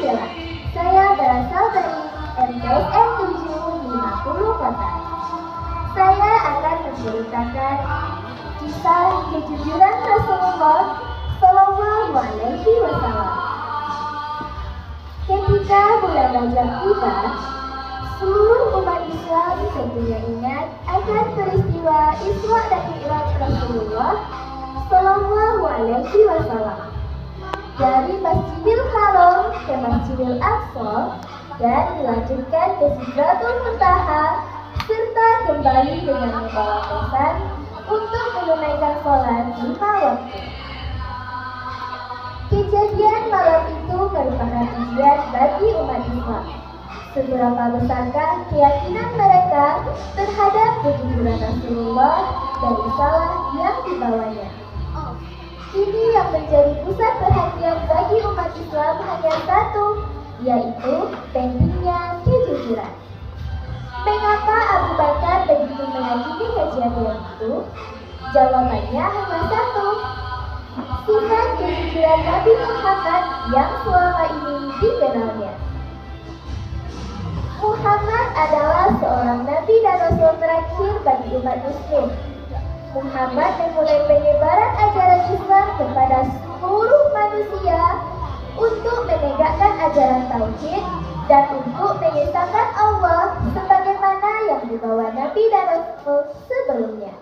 Jalan. Saya berasal dari MTSN 750 Kota. Saya akan menceritakan kisah kejujuran Rasulullah Shallallahu Alaihi Wasallam. Ketika bulan Rajab tiba, seluruh umat Islam tentunya ingat akan peristiwa Isra dan Mi'raj Rasulullah Shallallahu Alaihi Wasallam dari Masjidil Haram ke Masjidil Aqsa dan dilanjutkan ke Sidratul Muntaha serta kembali dengan membawa pesan untuk menunaikan sholat 5 waktu. Kejadian malam itu merupakan ujian bagi umat Islam. Seberapa besarkah keyakinan mereka terhadap kejujuran Rasulullah dan risalah yang dibawanya? Ini yang menjadi pusat perhatian bagi umat Islam hanya satu, yaitu pentingnya kejujuran. Mengapa Abu Bakar begitu meyakini kejadian itu? Jawabannya hanya satu, sifat kejujuran Nabi Muhammad yang selama ini dikenalnya. Muhammad adalah seorang Nabi dan Rasul terakhir bagi umat Muslim. Muhammad memulai penyebaran ajaran Islam kepada seluruh manusia untuk menegakkan ajaran tauhid dan untuk mengesahkan Allah sebagaimana yang dibawa Nabi dan Rasul sebelumnya.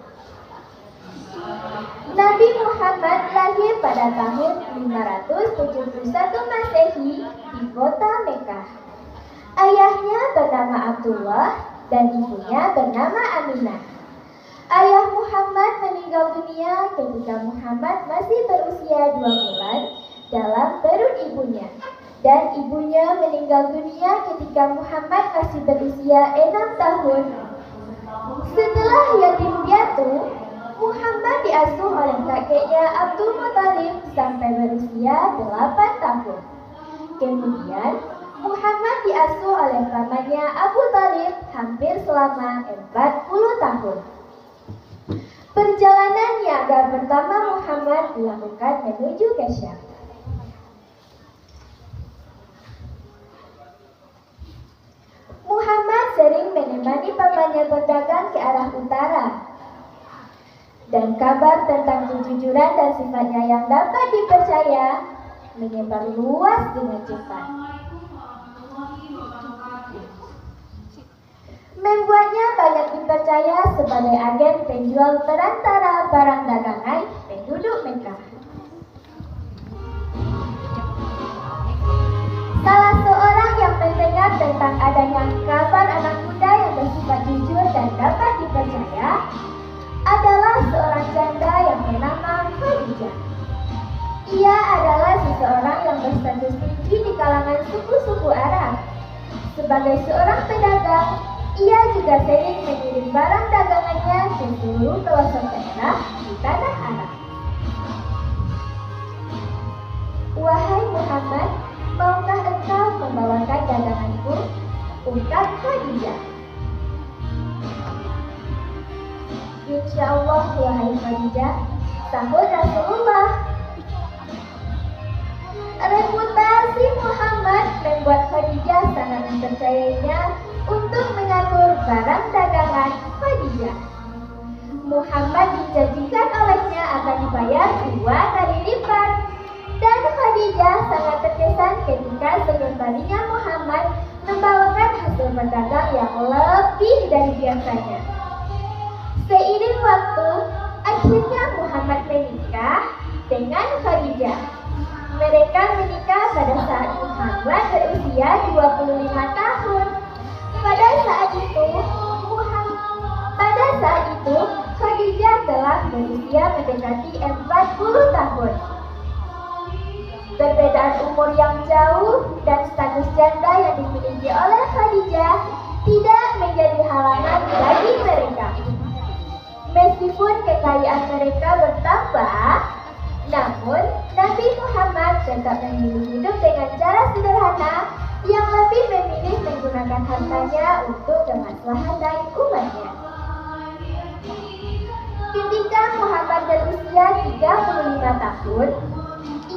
Nabi Muhammad lahir pada tahun 571 Masehi di kota Mekah. Ayahnya bernama Abdullah dan ibunya bernama Aminah. Ayah Muhammad meninggal dunia ketika Muhammad masih berusia 2 bulan dalam perut ibunya. Dan ibunya meninggal dunia ketika Muhammad masih berusia 6 tahun. Setelah yatim piatu, Muhammad diasuh oleh kakeknya Abdul Muthalib sampai berusia 8 tahun. Kemudian, Muhammad diasuh oleh pamannya Abu Thalib hampir selama 40 tahun. Perjalanan niaga pertama Muhammad dilakukan menuju ke Syam. Muhammad sering menemani pamannya berdagang ke arah utara. Dan kabar tentang kejujuran dan sifatnya yang dapat dipercaya menyebar luas dengan cepat. Membuatnya banyak dipercaya sebagai agen penjual perantara barang dagangan penduduk Mekah. Salah seorang yang mendengar tentang adanya kabar anak muda yang bersifat jujur dan dapat dipercaya adalah seorang janda yang bernama Khadijah. Ia adalah seseorang yang berstatus tinggi di kalangan suku-suku Arab. Sebagai seorang pedagang, ia juga sering mengirim barang dagangannya ke seluruh pelosok daerah di tanah Arab. Wahai Muhammad, maukah engkau membawakan daganganku? Ungkap Khadijah. Insya Allah, wahai Khadijah, sahut Rasulullah. Reputasi Muhammad membuat Khadijah sangat mempercayainya untuk mengatur barang dagangan Khadijah. Muhammad dijanjikan olehnya akan dibayar 2 kali lipat. Dan Khadijah sangat terkesan ketika setiap kalinya Muhammad membawakan hasil berdagang yang lebih dari biasanya. Seiring waktu, akhirnya Muhammad menikah dengan Khadijah. Mereka menikah pada saat Muhammad berusia 25 tahun. Pada saat itu, Khadijah telah berusia mendekati 40 tahun. Perbedaan umur yang jauh dan status janda yang dimiliki oleh Khadijah tidak menjadi halangan bagi mereka. Meskipun kekayaan mereka bertambah, namun Nabi Muhammad tetap memilih hidup dengan cara sederhana yang lebih memilih menggunakan hartanya untuk kemaslahatan umatnya. Ketika Muhammad berusia 35 tahun,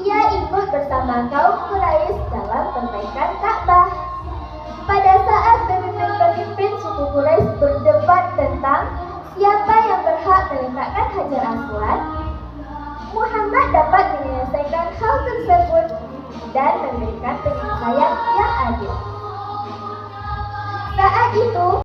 ia ikut bersama kaum Quraisy dalam perbaikan Ka'bah. Pada saat pemimpin-pemimpin suku Quraisy berdebat tentang siapa yang berhak meletakkan Hajar Aswad, Muhammad dapat menyelesaikan hal tersebut dan memberikan penyelesaian yang adil.